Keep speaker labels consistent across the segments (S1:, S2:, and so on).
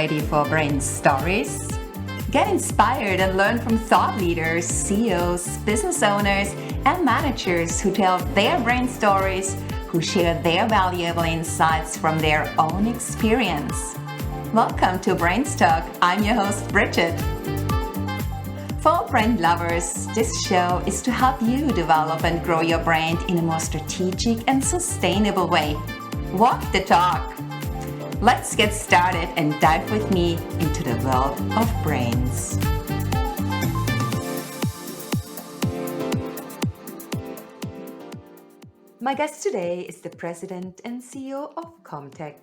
S1: ready for brain stories? Get inspired and learn from thought leaders, CEOs, business owners, and managers who tell their brain stories, who share their valuable insights from their own experience. Welcome to BrandsTalk. I'm your host, Bridget. For brand lovers, this show is to help you develop and grow your brand in a more strategic and sustainable way. Walk the talk. Let's get started and dive with me into the world of brains. My guest today is the president and CEO of ComTech.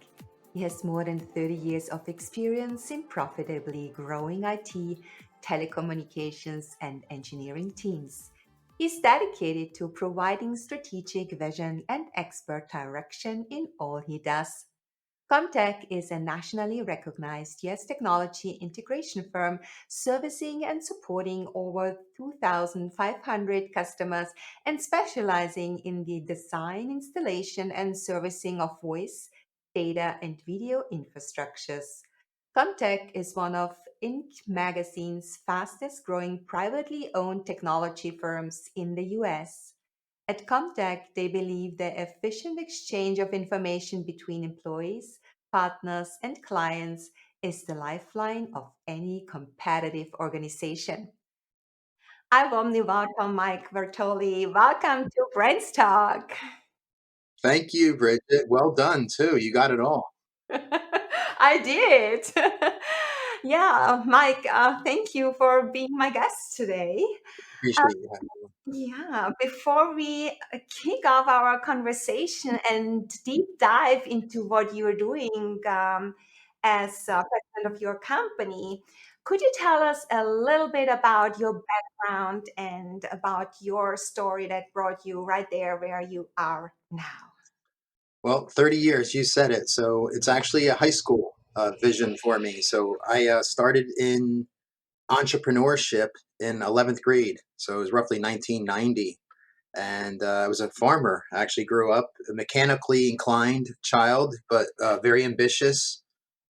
S1: He has more than 30 years of experience in profitably growing IT, telecommunications, and engineering teams. He's dedicated to providing strategic vision and expert direction in all he does. ComTech is a nationally recognized US technology integration firm servicing and supporting over 2,500 customers and specializing in the design, installation, and servicing of voice, data, and video infrastructures. ComTech is one of Inc.Magazine's fastest growing privately owned technology firms in the US. At ComTech, they believe the efficient exchange of information between employees, partners, and clients is the lifeline of any competitive organization. I warmly welcome Mike Vertolli. Welcome to BrandsTalk.
S2: Thank you, Bridget. Well done, too. You got it all.
S1: I did. Yeah, Mike, thank you for being my guest today.
S2: Appreciate you having me.
S1: Yeah, before we kick off our conversation and deep dive into what you're doing as president of your company, could you tell us a little bit about your background and about your story that brought you right there where you are now?
S2: Well, 30 years, you said it. So it's actually a high school vision for me. So I started in entrepreneurship in 11th grade. So it was roughly 1990. And I was a farmer. I actually grew up a mechanically inclined child, but very ambitious.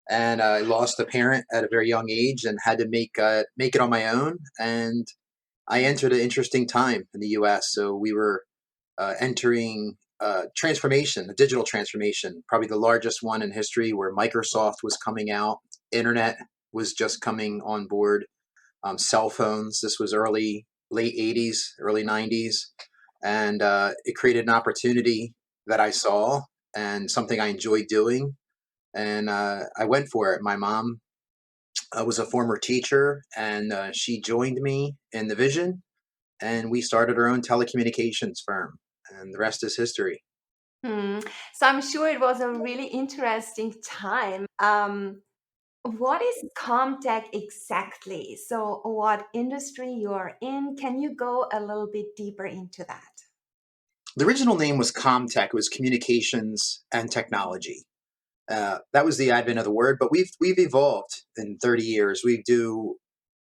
S2: And I lost a parent at a very young age and had to make it on my own. And I entered an interesting time in the U.S. So we were entering transformation, a digital transformation, probably the largest one in history, where Microsoft was coming out, internet was just coming on board, cell phones. This was late 80s, early 90s. And it created an opportunity that I saw and something I enjoyed doing. And I went for it. My mom was a former teacher, and she joined me in the vision, and we started our own telecommunications firm, and the rest is history.
S1: So I'm sure it was a really interesting time. What is ComTech exactly? So what industry you are in? Can you go a little bit deeper into that?
S2: The original name was ComTech. It was communications and technology. That was the advent of the word, but we've evolved in 30 years. We do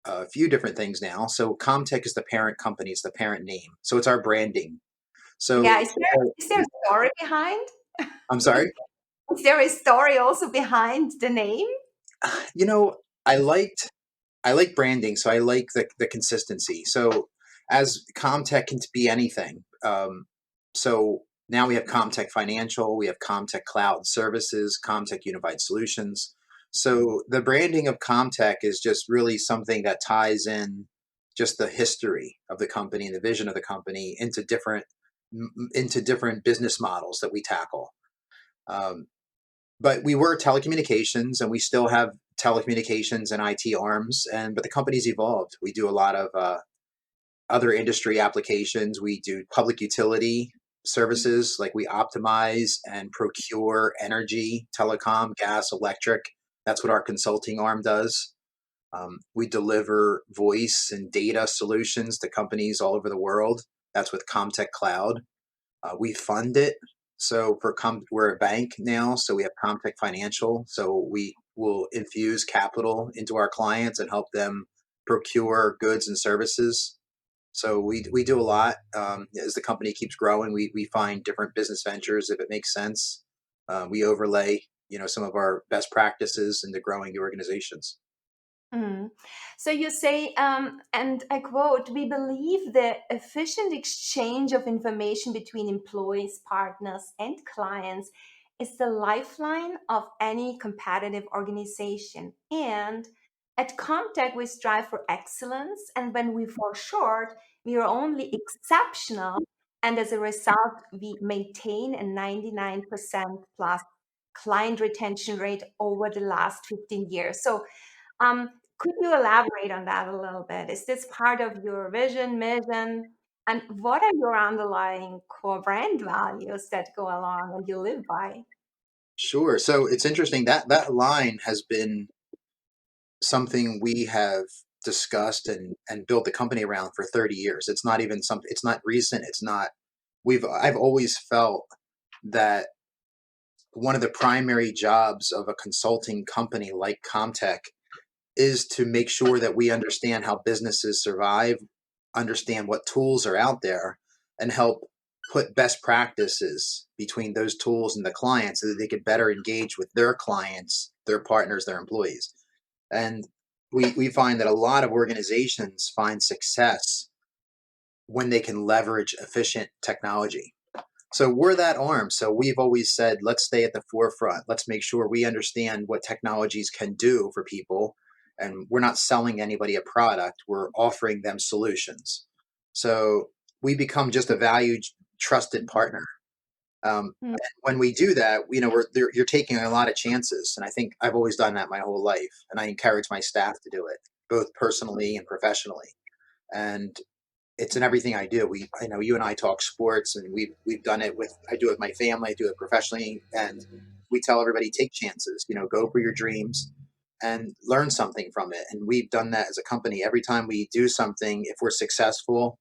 S2: a few different things now. So ComTech is the parent company, it's the parent name. So it's our branding. So
S1: Yeah, is there a story behind?
S2: I'm sorry.
S1: Is there a story also behind the name?
S2: You know, I like branding, so I like the consistency. So as ComTech can be anything. So now we have ComTech Financial, we have ComTech Cloud Services, ComTech Unified Solutions. So the branding of ComTech is just really something that ties in just the history of the company and the vision of the company into different business models that we tackle. But we were telecommunications, and we still have telecommunications and IT arms, but the company's evolved. We do a lot of other industry applications. We do public utility services, like we optimize and procure energy, telecom, gas, electric. That's what our consulting arm does. We deliver voice and data solutions to companies all over the world. That's with ComTech Cloud. We fund it. So we're a bank now, so we have ComTech Financial. So we will infuse capital into our clients and help them procure goods and services. So we do a lot. As the company keeps growing, we find different business ventures if it makes sense. We overlay some of our best practices into growing the organizations.
S1: Mm. So you say, and I quote, we believe the efficient exchange of information between employees, partners, and clients is the lifeline of any competitive organization. And at ComTech, we strive for excellence. And when we fall short, we are only exceptional. And as a result, we maintain a 99% plus client retention rate over the last 15 years. So, could you elaborate on that a little bit? Is this part of your vision, mission? And what are your underlying core brand values that go along and you live by?
S2: Sure. So it's interesting that that line has been something we have discussed and built the company around for 30 years. It's not even something, it's not recent. It's not, I've always felt that one of the primary jobs of a consulting company like ComTech is to make sure that we understand how businesses survive, understand what tools are out there, and help put best practices between those tools and the clients so that they could better engage with their clients, their partners, their employees. And we find that a lot of organizations find success when they can leverage efficient technology. So we're that arm. So we've always said, let's stay at the forefront. Let's make sure we understand what technologies can do for people. And we're not selling anybody a product, we're offering them solutions. So we become just a valued, trusted partner.
S1: Mm.
S2: And when we do that, you're taking a lot of chances. And I think I've always done that my whole life. And I encourage my staff to do it, both personally and professionally. And it's in everything I do. I know you and I talk sports, and we've done it with. I do it with my family. I do it professionally, and we tell everybody take chances. Go for your dreams, and learn something from it. And we've done that as a company. Every time we do something, if we're successful,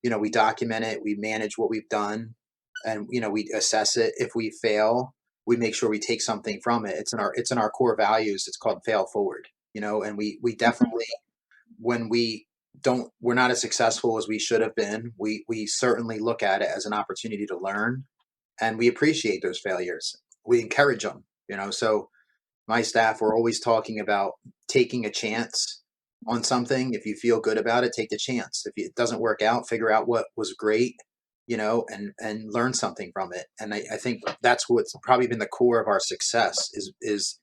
S2: we document it. We manage what we've done, and we assess it. If we fail, we make sure we take something from it. It's in our core values. It's called fail forward. And we definitely, when we're not as successful as we should have been, we certainly look at it as an opportunity to learn, and we appreciate those failures. We encourage them. So my staff were always talking about taking a chance on something. If you feel good about it, take the chance. If it doesn't work out, figure out what was great, and learn something from it. And I think that's what's probably been the core of our success is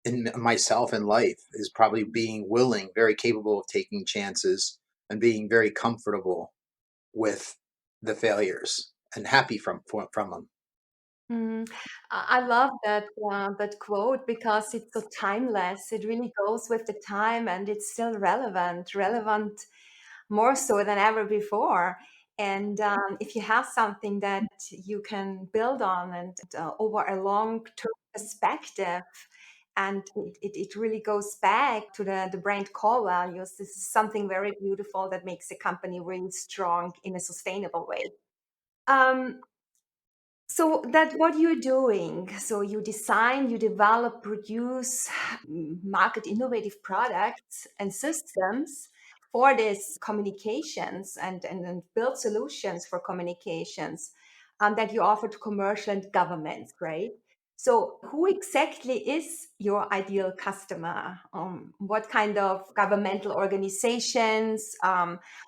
S2: in myself in life, is probably being willing, very capable of taking chances, and being very comfortable with the failures and happy from them.
S1: Mm. I love that quote because it's so timeless. It really goes with the time and it's still relevant more so than ever before. And if you have something that you can build on and over a long-term perspective, and it really goes back to the brand core values, this is something very beautiful that makes a company really strong in a sustainable way. Um, so that what you're doing, so you design, you develop, produce, market innovative products and systems for this communications and build solutions for communications that you offer to commercial and governments, right? So who exactly is your ideal customer? What kind of governmental organizations?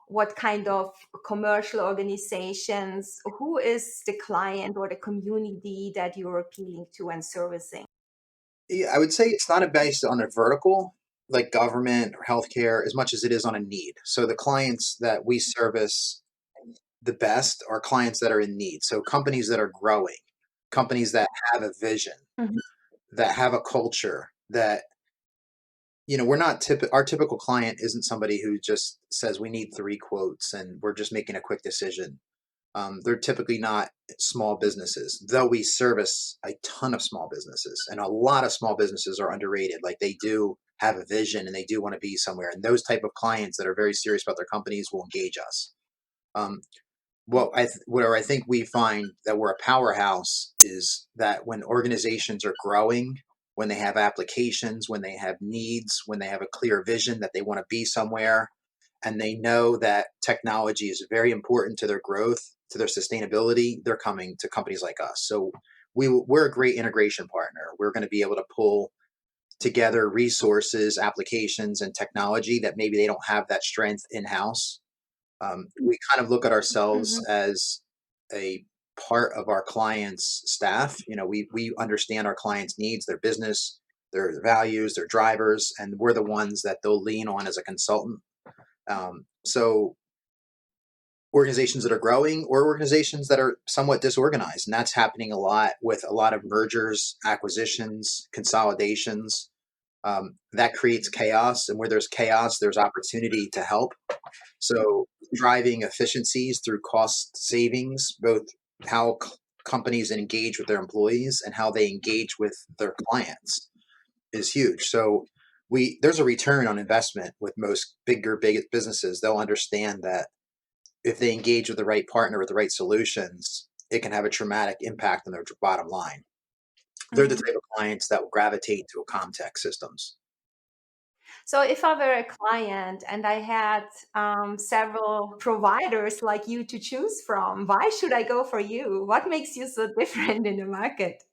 S1: What kind of commercial organizations? Who is the client or the community that you're appealing to and servicing?
S2: Yeah, I would say it's not based on a vertical like government or healthcare as much as it is on a need. So the clients that we service the best are clients that are in need. So companies that are growing, companies that have a vision,
S1: Mhm.
S2: that have a culture, that we're not our typical client isn't somebody who just says we need three quotes and we're just making a quick decision. They're typically not small businesses, though we service a ton of small businesses, and a lot of small businesses are underrated. Like, they do have a vision and they do want to be somewhere, and those type of clients that are very serious about their companies will engage us. Um, where I think we find that we're a powerhouse is that when organizations are growing, when they have applications, when they have needs, when they have a clear vision that they want to be somewhere, and they know that technology is very important to their growth, to their sustainability, they're coming to companies like us. So we're a great integration partner. We're going to be able to pull together resources, applications, and technology that maybe they don't have that strength in-house. We kind of look at ourselves
S1: Mhm.
S2: as a part of our clients' staff. We understand our clients' needs, their business, their values, their drivers, and we're the ones that they'll lean on as a consultant. So organizations that are growing or organizations that are somewhat disorganized, and that's happening a lot with a lot of mergers, acquisitions, consolidations. That creates chaos, and where there's chaos, there's opportunity to help. So driving efficiencies through cost savings, both how companies engage with their employees and how they engage with their clients is huge. So there's a return on investment with most big businesses. They'll understand that if they engage with the right partner with the right solutions, it can have a dramatic impact on their bottom line. They're the
S1: Mhm.
S2: type of clients that will gravitate to a ComTech systems.
S1: So if I were a client and I had several providers like you to choose from, why should I go for you? What makes you so different in the market?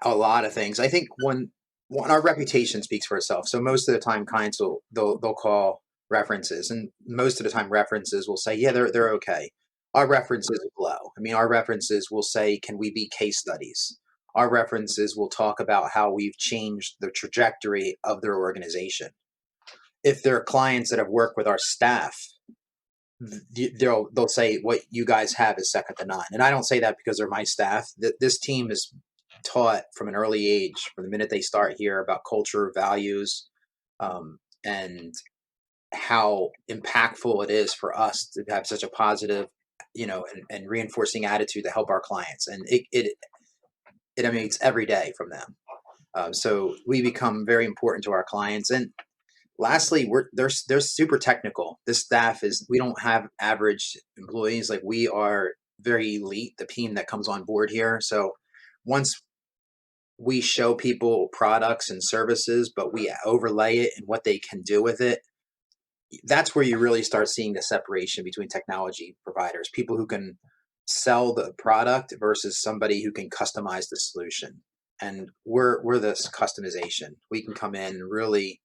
S2: A lot of things. I think when our reputation speaks for itself. So most of the time, clients they'll call references, and most of the time, references will say, yeah, they're okay. Our references blow. I mean, our references will say, can we be case studies? Our references will talk about how we've changed the trajectory of their organization. If there are clients that have worked with our staff, they'll say what you guys have is second to none. And I don't say that because they're my staff. This team is taught from an early age, from the minute they start here, about culture, values, and how impactful it is for us to have such a positive, and reinforcing attitude to help our clients. And it emanates every day from them. So we become very important to our clients. And lastly, they're super technical. This staff we don't have average employees. Like, we are very elite, the team that comes on board here. So once we show people products and services, but we overlay it and what they can do with it, that's where you really start seeing the separation between technology providers, people who can sell the product versus somebody who can customize the solution. And we're this customization. We can come in and really,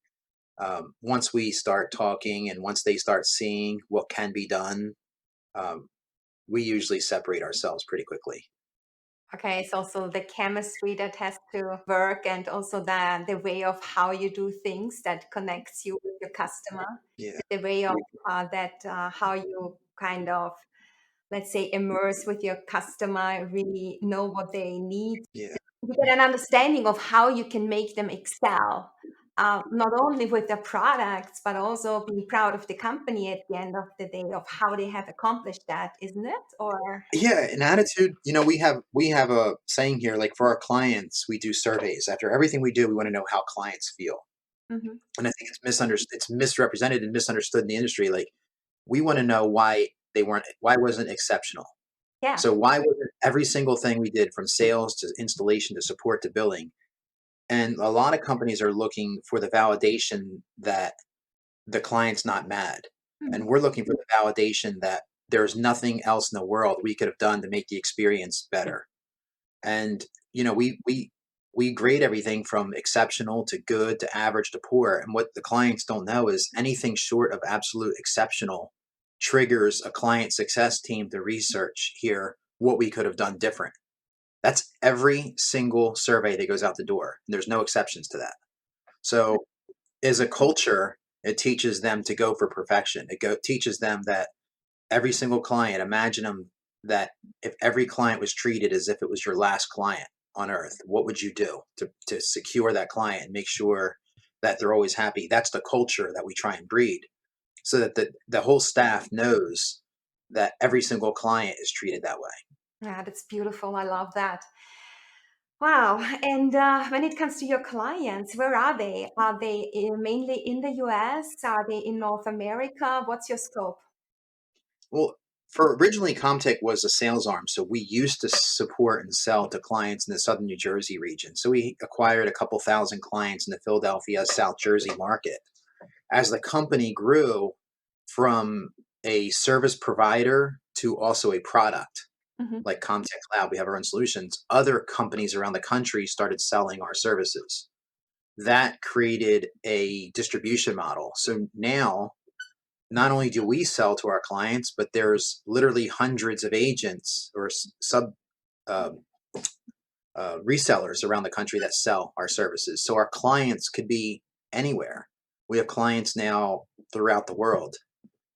S2: once we start talking and once they start seeing what can be done, um, we usually separate ourselves pretty quickly.
S1: Okay, it's also the chemistry that has to work and also the way of how you do things that connects you with your customer,
S2: Yeah,
S1: the way of how you kind of, let's say, immerse with your customer, really know what they need,
S2: yeah,
S1: you get an understanding of how you can make them excel, not only with their products, but also being proud of the company at the end of the day of how they have accomplished that, isn't it? Or
S2: yeah. An attitude. We have a saying here, like, for our clients, we do surveys. After everything we do, we want to know how clients feel.
S1: Mhm.
S2: And I think it's misunderstood, it's misrepresented and misunderstood in the industry. Like, we want to know why wasn't exceptional.
S1: Yeah.
S2: So why wasn't every single thing we did, from sales to installation to support to billing? And a lot of companies are looking for the validation that the client's not mad.
S1: Mhm.
S2: And we're looking for the validation that there's nothing else in the world we could have done to make the experience better. And we grade everything from exceptional to good to average to poor. And what the clients don't know is anything short of absolute exceptional triggers a client success team to research here what we could have done different. That's every single survey that goes out the door. And there's no exceptions to that. So as a culture, it teaches them to go for perfection. Teaches them that every single client, imagine them, that if every client was treated as if it was your last client on earth, what would you do to secure that client and make sure that they're always happy? That's the culture that we try and breed, so that the whole staff knows that every single client is treated that way.
S1: Yeah, that's beautiful. I love that. Wow. And when it comes to your clients, where are they? Are they mainly in the US? Are they in North America? What's your scope?
S2: Well, for originally, ComTech was a sales arm, so we used to support and sell to clients in the Southern New Jersey region. So we acquired a couple thousand clients in the Philadelphia, South Jersey market. As the company grew from a service provider to also a product,
S1: Mhm.
S2: like ComTech Cloud, we have our own solutions. Other companies around the country started selling our services. That created a distribution model. So now, not only do we sell to our clients, but there's literally hundreds of agents or sub uh, resellers around the country that sell our services. So our clients could be anywhere. We have clients now throughout the world.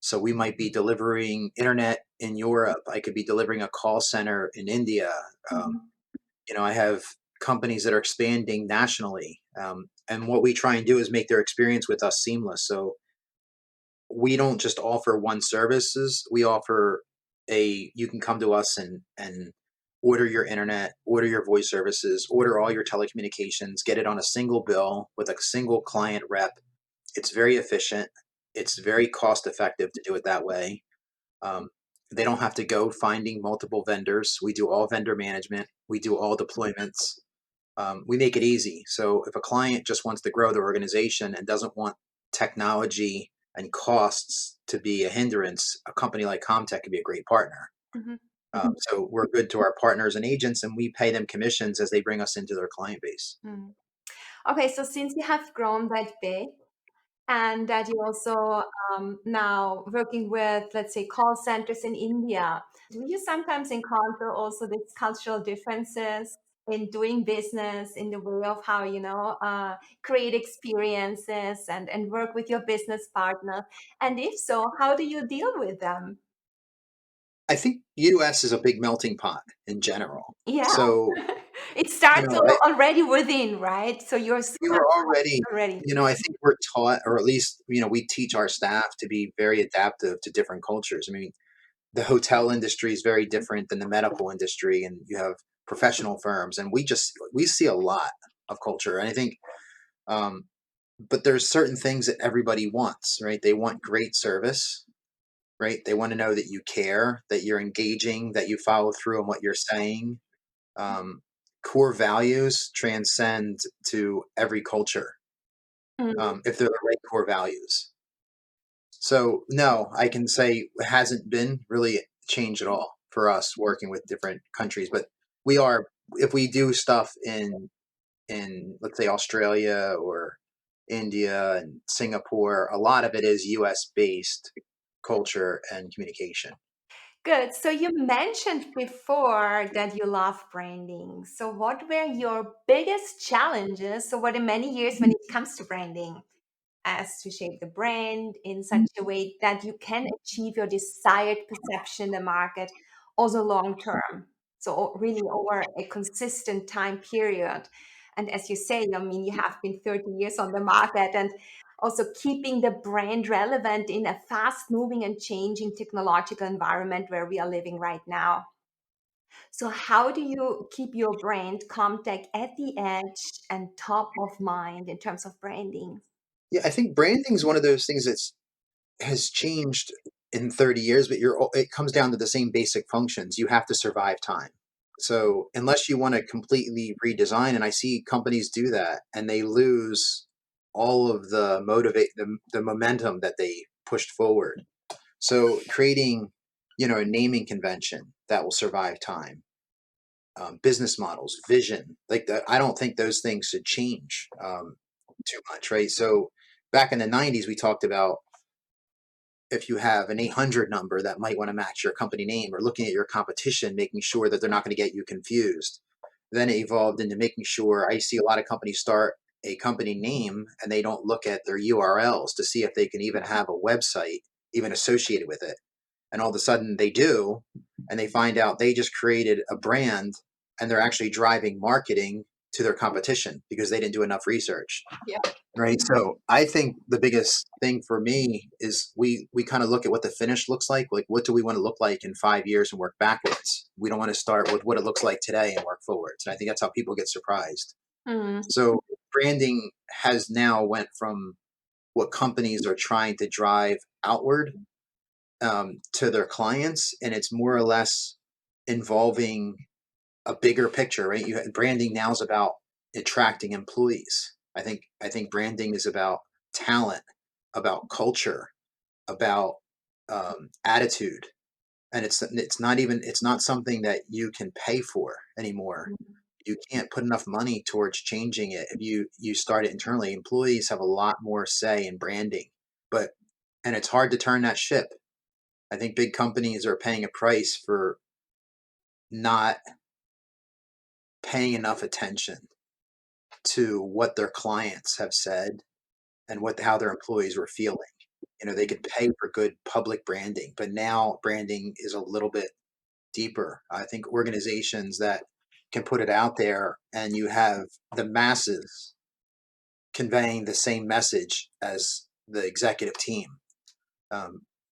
S2: So we might be delivering internet in Europe. I could be delivering a call center in India. Um,
S1: Mhm.
S2: I have companies that are expanding nationally. And what we try and do is make their experience with us seamless. So we don't just offer one services. We offer you can come to us and order your internet, order your voice services, order all your telecommunications, get it on a single bill with a single client rep. It's very efficient. It's very cost effective to do it that way. Um, they don't have to go finding multiple vendors. We do all vendor management. We do all deployments. We make it easy. So if a client just wants to grow their organization and doesn't want technology and costs to be a hindrance, a company like ComTech could be a great partner.
S1: Mhm.
S2: So we're good to our partners and agents, and we pay them commissions as they bring us into their client base.
S1: Mhm. Okay, so since you have grown that big and that you also now working with, let's say, call centers in India, do you sometimes encounter also these cultural differences in doing business, in the way of how, create experiences and work with your business partner? And if so, how do you deal with them?
S2: I think US is a big melting pot in general.
S1: Yeah.
S2: So,
S1: It
S2: you
S1: starts
S2: know, I,
S1: already within, right? So you're
S2: we
S1: smart
S2: were already,
S1: already.
S2: I think we're taught, or at least, we teach our staff to be very adaptive to different cultures. I mean, the hotel industry is very different than the medical industry, and you have professional firms, and we see a lot of culture. And I think, um, but there's certain things that everybody wants, right? They want great service, right? They want to know that you care, that you're engaging, that you follow through on what you're saying. Um, Core values transcend to every culture,
S1: Mm,
S2: if they're the right core values. So no, I can say it hasn't been really changed at all for us working with different countries. But we are, if we do stuff in let's say Australia or India and Singapore, a lot of it is US based culture and communication.
S1: good. So you mentioned before that you love branding. So what were your biggest challenges over the many years when it comes to branding? As to shape the brand in such a way that you can achieve your desired perception in the market also long term. So really over a consistent time period. And as you say, I mean, you have been 30 years on the market and also keeping the brand relevant in a fast moving and changing technological environment where we are living right now. So how do you keep your brand ComTech at the edge and top of mind in terms of branding?
S2: Yeah, I think branding is one of those things that's has changed in 30 years, but it comes down to the same basic functions. You have to survive time. So unless you want to completely redesign, and I see companies do that, and they lose all of the momentum that they pushed forward. So creating, a naming convention that will survive time, business models, vision, like that. I don't think those things should change too much, right? So back in the 90s, we talked about if you have an 800 number that might want to match your company name, or looking at your competition, making sure that they're not going to get you confused. Then it evolved into making sure I see a lot of companies start a company name and they don't look at their URLs to see if they can even have a website even associated with it. And all of a sudden they do, and they find out they just created a brand and they're actually driving marketing to their competition because they didn't do enough research.
S1: Yeah.
S2: Right. So I think the biggest thing for me is we kind of look at what the finish looks like. Like, what do we want to look like in 5 years and work backwards? We don't want to start with what it looks like today and work forwards. And I think that's how people get surprised.
S1: Mm.
S2: So branding has now went from what companies are trying to drive outward, to their clients, and it's more or less involving a bigger picture, right? Branding now is about attracting employees. I think branding is about talent, about culture, about attitude. and it's not something that you can pay for anymore. You can't put enough money towards changing it. If you start it internally, employees have a lot more say in branding, but and it's hard to turn that ship. I think big companies are paying a price for not paying enough attention to what their clients have said and how their employees were feeling. They could pay for good public branding, but now branding is a little bit deeper. I think organizations that can put it out there and you have the masses conveying the same message as the executive team.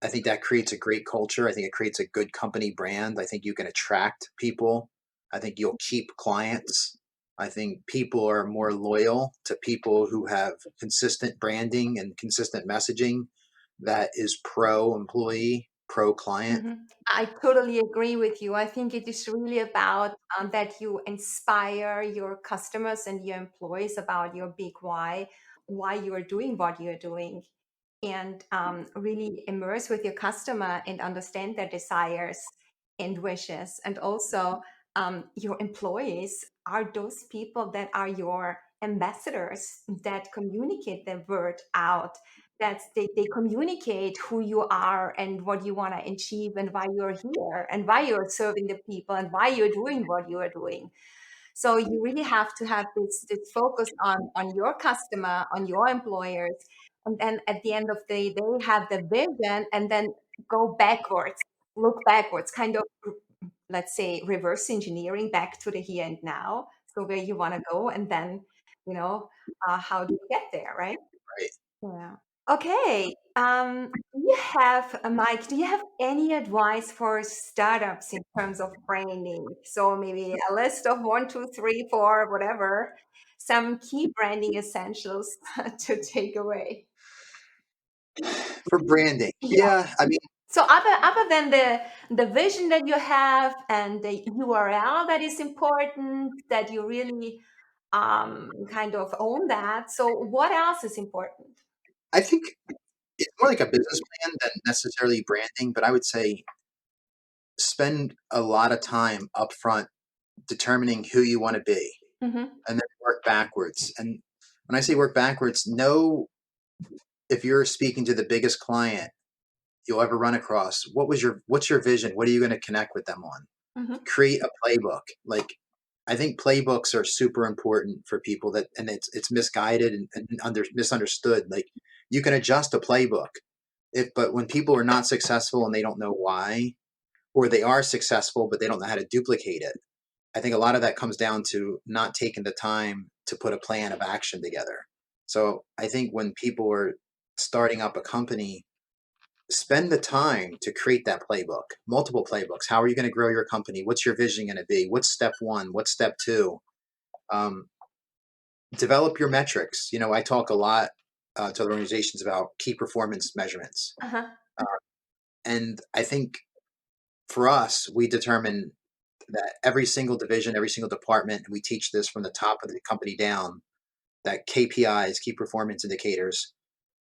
S2: I think that creates a great culture. I think it creates a good company brand. I think you can attract people. I think you'll keep clients. I think people are more loyal to people who have consistent branding and consistent messaging that is pro employee, pro client.
S1: Mhm. I totally agree with you. I think it is really about that you inspire your customers and your employees about your big why you are doing what you're doing, and really immerse with your customer and understand their desires and wishes. And also, your employees are those people that are your ambassadors that communicate the word out, that they communicate who you are and what you want to achieve and why you're here and why you're serving the people and why you're doing what you are doing. So you really have to have this focus on your customer, on your employers, and then at the end of the day have the vision and then go backwards, look backwards, kind of, let's say, reverse engineering back to the here and now. So where you want to go, and then, you know, how do you get there, right?
S2: Right.
S1: Yeah. Okay. Do you have, Mike, do you have any advice for startups in terms of branding? So maybe a list of one, two, three, four, whatever, some key branding essentials to take away.
S2: For branding.
S1: Yeah.
S2: Yeah. I mean,
S1: So other than the vision that you have and the URL that is important, that you really kind of own that. So what else is important?
S2: I think it's more like a business plan than necessarily branding, but I would say spend a lot of time upfront determining who you want to be
S1: Mm-hmm.
S2: and then work backwards. And when I say work backwards, know if you're speaking to the biggest client you'll ever run across, what's your vision? What are you going to connect with them on?
S1: Mm-hmm.
S2: Create a playbook. Like I think playbooks are super important for people and it's misguided and misunderstood. Like you can adjust a playbook but when people are not successful and they don't know why, or they are successful but they don't know how to duplicate it, I think a lot of that comes down to not taking the time to put a plan of action together. So I think when people are starting up a company, spend the time to create that playbook, multiple playbooks. How are you going to grow your company? What's your vision going to be? What's step one? What's step two? Um, Develop your metrics. I talk a lot to other organizations about key performance measurements.
S1: Uh-huh.
S2: Uh, and I think for us, we determine that every single division, every single department, and we teach this from the top of the company down, that KPIs, key performance indicators,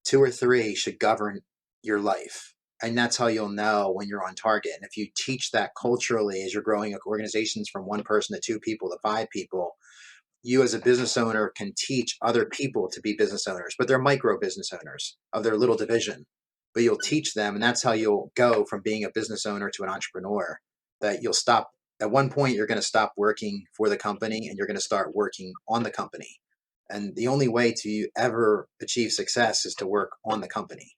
S2: two or three should govern your life. And that's how you'll know when you're on target. And if you teach that culturally as you're growing organizations from one person to two people to five people, you as a business owner can teach other people to be business owners, but they're micro business owners of their little division. But you'll teach them, and that's how you'll go from being a business owner to an entrepreneur. That you'll stop at one point, you're going to stop working for the company and you're going to start working on the company. And the only way to ever achieve success is to work on the company.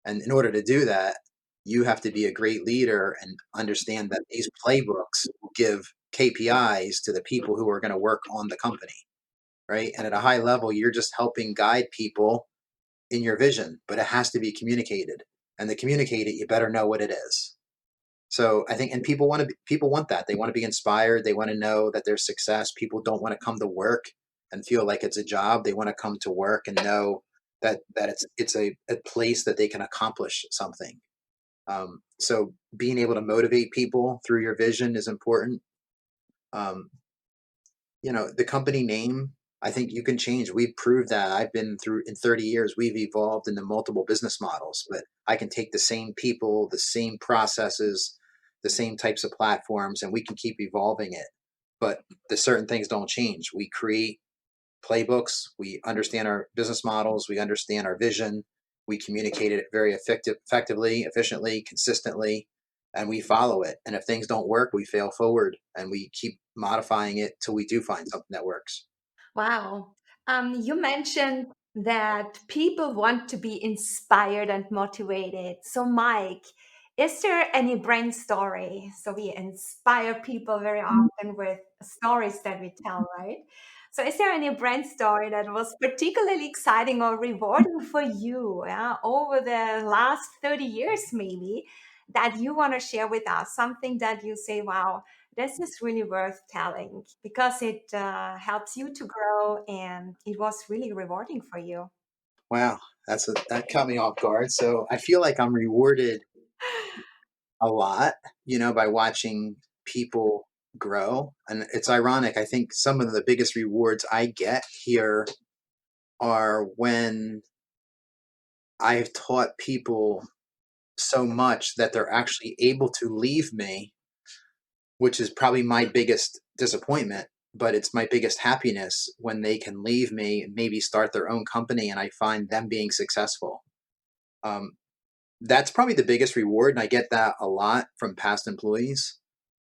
S2: And in order to do that, you have to be a great leader and understand that these playbooks will give KPIs to the people who are going to work on the company, right? And at a high level, you're just helping guide people in your vision, but it has to be communicated. And to communicate it, you better know what it is. So I think, and people want that. They want to be inspired. They want to know that there's success. People don't want to come to work and feel like it's a job. They want to come to work and know that it's a place that they can accomplish something. So being able to motivate people through your vision is important. Um, the company name, I think you can change. We've proved that. I've been through in 30 years, we've evolved into multiple business models, but I can take the same people, the same processes, the same types of platforms, and we can keep evolving it. But the certain things don't change. We create playbooks, we understand our business models, we understand our vision, we communicate it very effectively, efficiently, consistently, and we follow it. And if things don't work, we fail forward and we keep modifying it till we do find something that works.
S1: Wow. You mentioned that people want to be inspired and motivated. So, Mike, is there any brand story? So, we inspire people very often with stories that we tell, right? So, is there any brand story that was particularly exciting or rewarding for you, yeah, over the last 30 years, maybe, that you want to share with us? Something that you say, wow, this is really worth telling because it helps you to grow and it was really rewarding for you.
S2: Wow, that caught me off guard. So I feel like I'm rewarded a lot, by watching people grow. And it's ironic. I think some of the biggest rewards I get here are when I've taught people so much that they're actually able to leave me, which is probably my biggest disappointment, but it's my biggest happiness when they can leave me and maybe start their own company and I find them being successful. Um, that's probably the biggest reward. And I get that a lot from past employees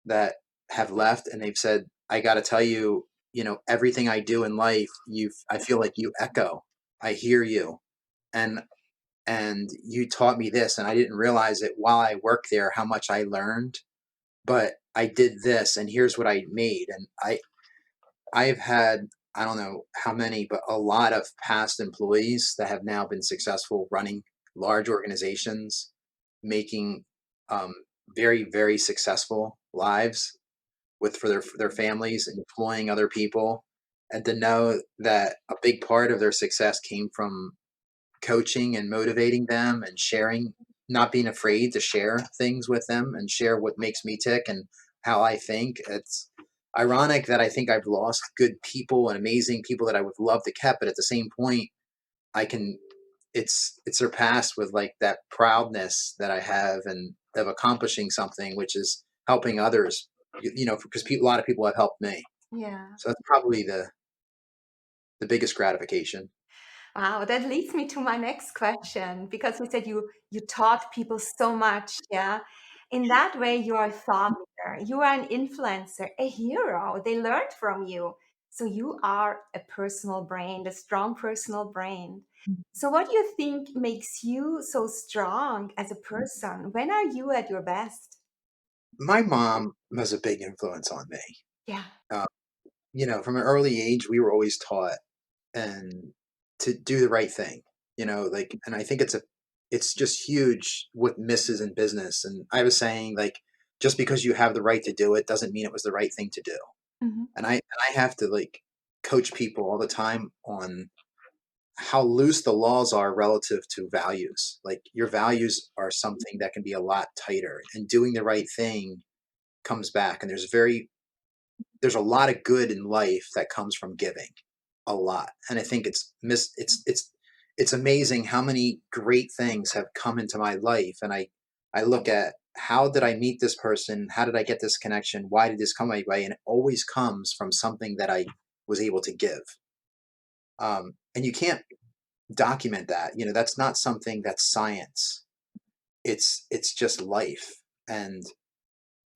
S2: that have left and they've said, I got to tell you, everything I do in life, I feel like you echo. I hear you. And you taught me this and I didn't realize it while I worked there how much I learned, but I did this and here's what I made. And I've had, I don't know how many, but a lot of past employees that have now been successful running large organizations, making um, very, very successful lives for their families, employing other people, and to know that a big part of their success came from coaching and motivating them and sharing, not being afraid to share things with them and share what makes me tick and how I think. It's ironic that I think I've lost good people and amazing people that I would love to keep, but at the same point, I can it's surpassed with like that proudness that I have and of accomplishing something, which is helping others. Because a lot of people have helped me,
S1: Yeah.
S2: so that's probably the biggest gratification.
S1: Wow, that leads me to my next question because you said you taught people so much, yeah. In that way, you are a thought leader, you are an influencer, a hero. They learned from you. So you are a personal brand, a strong personal brand. So what do you think makes you so strong as a person? When are you at your best?
S2: My mom was a big influence on me.
S1: Yeah.
S2: Uh, from an early age, we were always taught and to do the right thing. And I think it's just huge what misses in business. And I was saying like, just because you have the right to do it doesn't mean it was the right thing to do.
S1: Mhm.
S2: And I have to like coach people all the time on how loose the laws are relative to values. Like your values are something that can be a lot tighter, and doing the right thing comes back. And there's a lot of good in life that comes from giving, a lot. And I think it's amazing how many great things have come into my life. And I look at how did I meet this person? How did I get this connection? Why did this come my way? And it always comes from something that I was able to give. And you can't document that. That's not something that's science. It's just life. And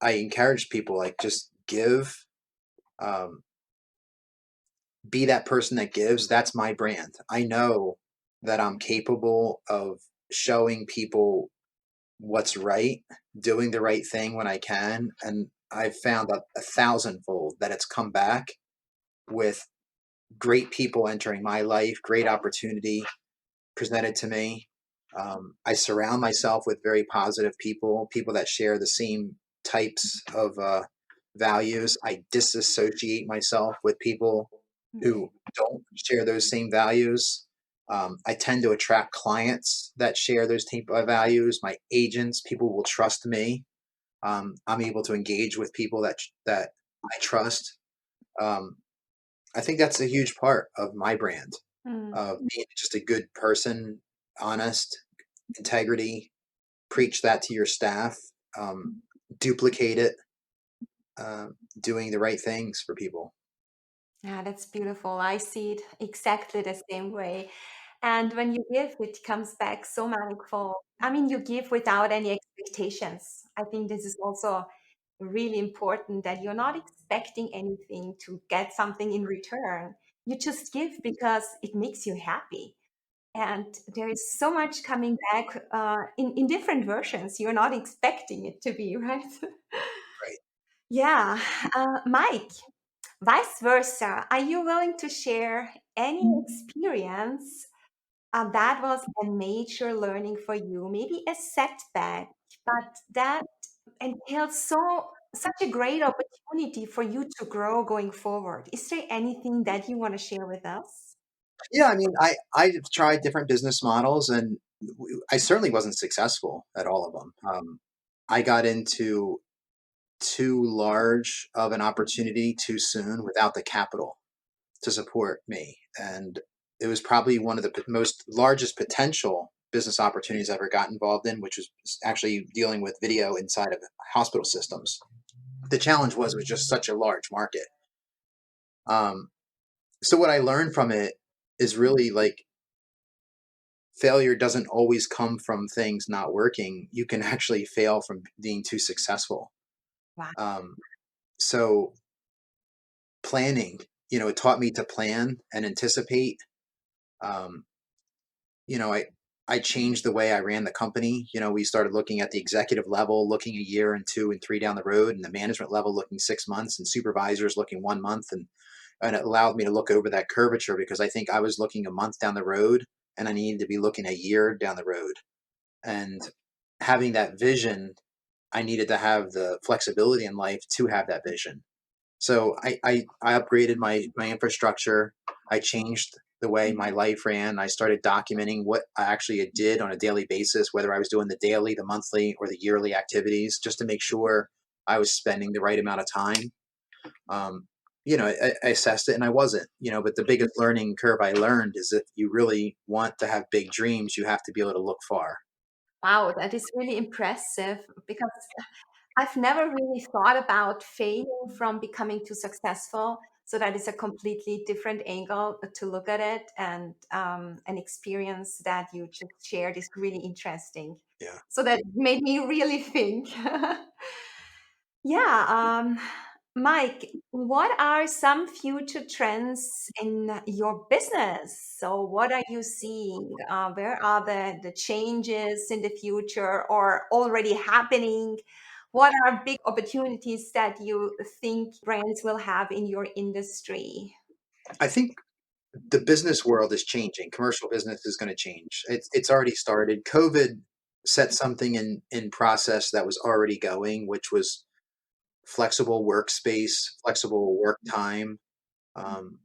S2: I encourage people like just give. Um, be that person that gives. That's my brand. I know that I'm capable of showing people what's right, doing the right thing when I can. And I've found a thousandfold that it's come back with great people entering my life, great opportunity presented to me. I surround myself with very positive people that share the same types of values. I disassociate myself with people who don't share those same values. I tend to attract clients that share those type of values. My agents, people will trust me. I'm able to engage with people that I trust. Um, I think that's a huge part of my brand,
S1: Mm.
S2: of being just a good person, honest, integrity, preach that to your staff. Um, duplicate it, doing the right things for people.
S1: Yeah, that's beautiful. I see it exactly the same way. And when you give, it comes back so manifold. I mean, you give without any expectations. I think this is also really important that you're not expecting anything to get something in return. You just give because it makes you happy. And there is so much coming back in different versions. You're not expecting it to be, right?
S2: Right.
S1: Yeah. Mike, vice versa, are you willing to share any experience that was a major learning for you, maybe a setback, but that entails such a great opportunity for you to grow going forward? Is there anything that you want to share with us?
S2: Yeah, I mean, I've tried different business models, and I certainly wasn't successful at all of them. I got into too large of an opportunity too soon without the capital to support me, and it was probably one of the most largest potential business opportunities I ever got involved in, which was actually dealing with video inside of hospital systems. The challenge was it was just such a large market. Um, so what I learned from it is really like failure doesn't always come from things not working. You can actually fail from being too successful.
S1: Wow.
S2: Um, so planning, it taught me to plan and anticipate. Um, I changed the way I ran the company. We started looking at the executive level, looking a year and 2 and 3 down the road, and the management level looking 6 months, and supervisors looking 1 month, and it allowed me to look over that curvature because I think I was looking a month down the road, and I needed to be looking a year down the road. And having that vision, I needed to have the flexibility in life to have that vision. So I upgraded my infrastructure. I changed the way my life ran. I started documenting what I actually did on a daily basis, whether I was doing the daily, the monthly, or the yearly activities, just to make sure I was spending the right amount of time. Um, I assessed it and I wasn't, but the biggest learning curve I learned is if you really want to have big dreams, you have to be able to look far.
S1: Wow, that is really impressive because I've never really thought about failing from becoming too successful. So that is a completely different angle to look at it, and an experience that you just shared is really interesting.
S2: Yeah.
S1: So that made me really think. Yeah, Mike, what are some future trends in your business? So, what are you seeing? Where are the changes in the future or already happening? What are big opportunities that you think brands will have in your industry?
S2: I think the business world is changing. Commercial business is going to change. It's already started. COVID set something in process that was already going, which was flexible workspace, flexible work time, um,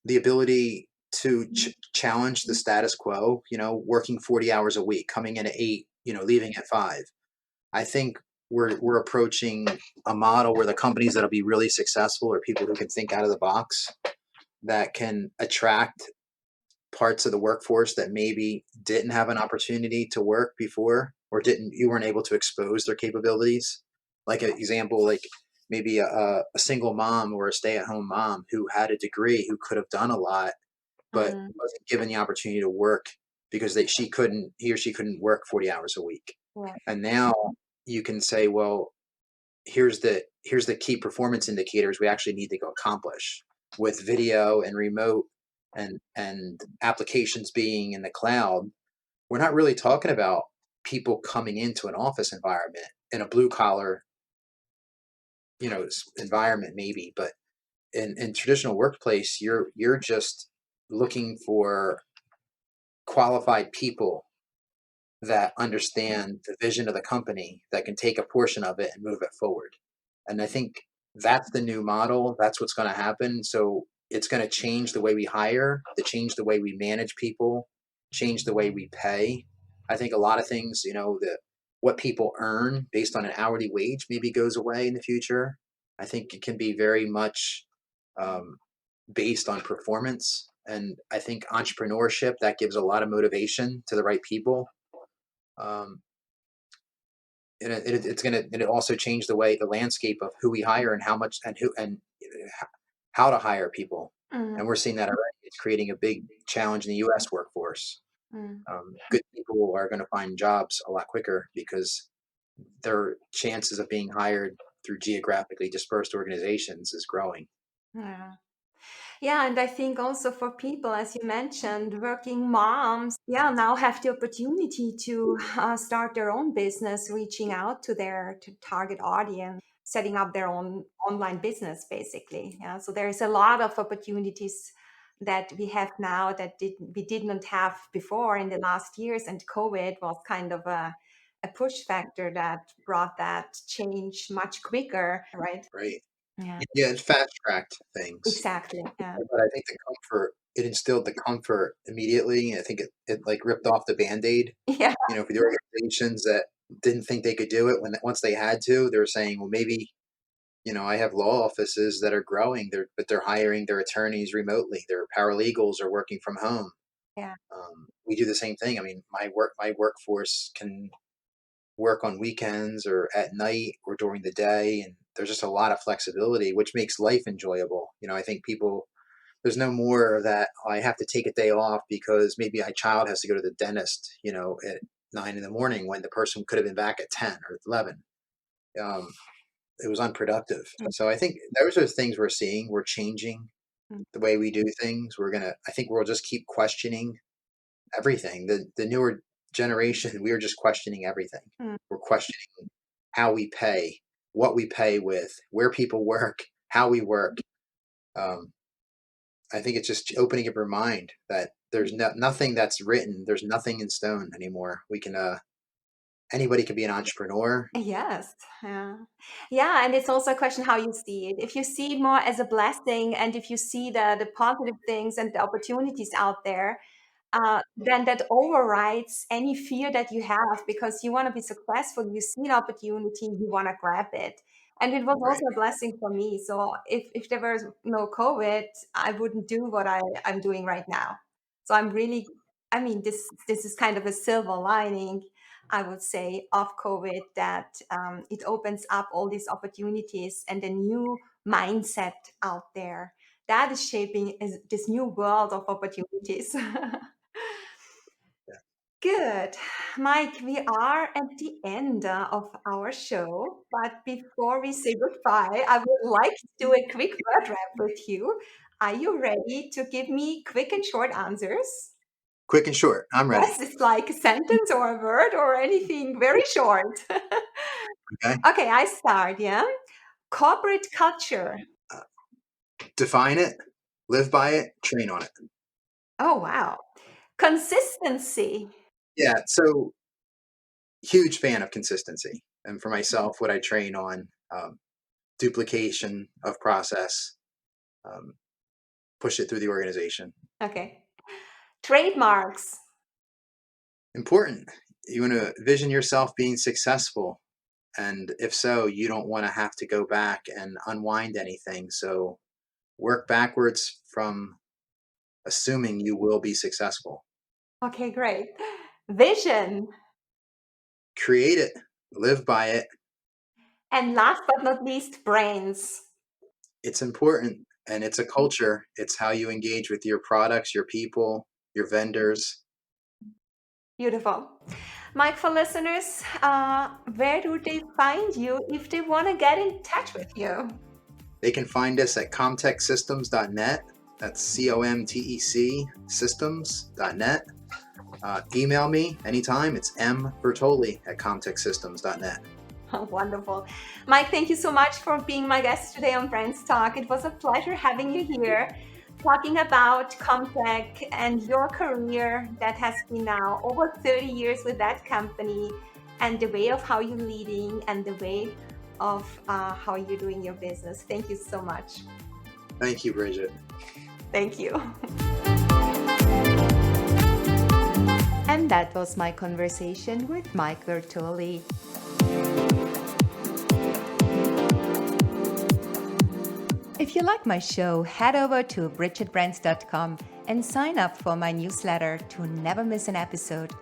S2: the ability to challenge the status quo. Working 40 hours a week, coming in at 8, leaving at 5. I think we're approaching a model where the companies that'll be really successful are people who can think out of the box, that can attract parts of the workforce that maybe didn't have an opportunity to work before, or didn't you weren't able to expose their capabilities. Like an example, like maybe a single mom or a stay-at-home mom who had a degree, who could have done a lot but
S1: Mm,
S2: wasn't given the opportunity to work because he or she couldn't work 40 hours a week.
S1: yeah.
S2: And now you can say, well, here's the key performance indicators we actually need to go accomplish with video and remote and applications being in the cloud. We're not really talking about people coming into an office environment in a blue collar, environment maybe, but in traditional workplace, you're just looking for qualified people that understand the vision of the company, that can take a portion of it and move it forward. And I think that's the new model. That's what's going to happen. So it's going to change the way we hire, to change the way we manage people, change the way we pay. I think a lot of things, what people earn based on an hourly wage maybe goes away in the future. I think it can be very much um, based on performance. And I think entrepreneurship, that gives a lot of motivation to the right people. Um, it also changed the landscape of who we hire and how much and who and how to hire people.
S1: Mm,
S2: And we're seeing that already. It's creating a big challenge in the U.S. workforce.
S1: mm.
S2: Good people are going to find jobs a lot quicker because their chances of being hired through geographically dispersed organizations is growing.
S1: Yeah. Yeah, and I think also for people, as you mentioned, working moms, yeah, now have the opportunity to start their own business, reaching out to their target audience, setting up their own online business, basically. Yeah, so there is a lot of opportunities that we have now that we did not have before in the last years, and COVID was kind of a push factor that brought that change much quicker, right?
S2: Right.
S1: Yeah,
S2: Yeah, it fast tracked things.
S1: exactly. Yeah.
S2: But I think it instilled the comfort immediately. I think it like ripped off the Band-Aid,
S1: Yeah.
S2: for the organizations that didn't think they could do it once they had to, they were saying, well, maybe, I have law offices that are growing, but they're hiring their attorneys remotely. Their paralegals are working from home.
S1: Yeah.
S2: We do the same thing. I mean, my workforce can work on weekends or at night or during the day, and there's just a lot of flexibility, which makes life enjoyable. I think there's no more of that. "Oh, I have to take a day off because maybe my child has to go to the dentist, at 9 in the morning when the person could have been back at 10 or 11. Um, it was unproductive. So I think those are things we're seeing. We're changing
S1: Mm.
S2: the way we do things. I think we'll just keep questioning everything. The newer generation, we are just questioning everything.
S1: Mm.
S2: We're questioning how we pay, what we pay with, where people work, how we work. Um, I think it's just opening up your mind that there's nothing that's written. There's nothing in stone anymore. Anybody can be an entrepreneur.
S1: Yes. Yeah. Yeah. And it's also a question how you see it. If you see it more as a blessing and if you see the positive things and the opportunities out there, then that overrides any fear that you have because you want to be successful. You see an opportunity, you want to grab it. And it was
S2: Right.
S1: also a blessing for me. So if there was no COVID, I wouldn't do what I'm doing right now. So I'm really, I mean, this is kind of a silver lining, I would say, of COVID that it opens up all these opportunities and a new mindset out there that is shaping this new world of opportunities.
S2: Yeah.
S1: Good. Mike, we are at the end of our show, but before we say goodbye, I would like to do a quick word wrap with you. Are you ready to give me quick and short answers?
S2: Quick and short. I'm ready.
S1: Yes, it's like a sentence or a word or anything very short.
S2: Okay.
S1: Okay, I start, yeah? Corporate culture.
S2: Uh, Define it, live by it, train on it.
S1: Oh, wow. Consistency.
S2: Yeah. So huge fan of consistency. And for myself, what I train on, duplication of process, um, push it through the organization.
S1: Okay. Trademarks.
S2: Important. You want to vision yourself being successful. And if so, you don't want to have to go back and unwind anything. So work backwards from assuming you will be successful.
S1: Okay, great. Vision.
S2: Create it, live by it.
S1: And last but not least, brains.
S2: It's important and it's a culture. It's how you engage with your products, your people, your vendors.
S1: Beautiful. Mike, for listeners, where do they find you if they want to get in touch with you?
S2: They can find us at comtechsystems.net. That's COMTEC systems.net. Email me anytime. It's mvertolli at comtechsystems.net.
S1: Wonderful. Mike, thank you so much for being my guest today on Brands Talk. It was a pleasure having you here, talking about ComTech and your career that has been now over 30 years with that company and the way of how you're leading and the way of how you're doing your business. Thank you so much.
S2: Thank you, Bridget.
S1: Thank you. And that was my conversation with Mike Vertolli. If you like my show, head over to bridgetbrands.com and sign up for my newsletter to never miss an episode.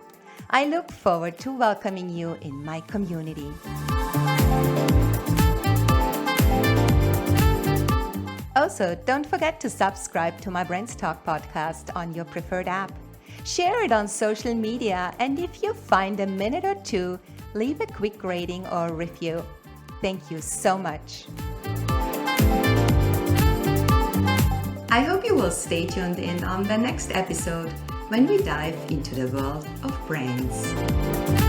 S1: I look forward to welcoming you in my community. Also, don't forget to subscribe to my BrandsTalk podcast on your preferred app. Share it on social media, and if you find a minute or two, leave a quick rating or review. Thank you so much. I hope you will stay tuned in on the next episode when we dive into the world of brands.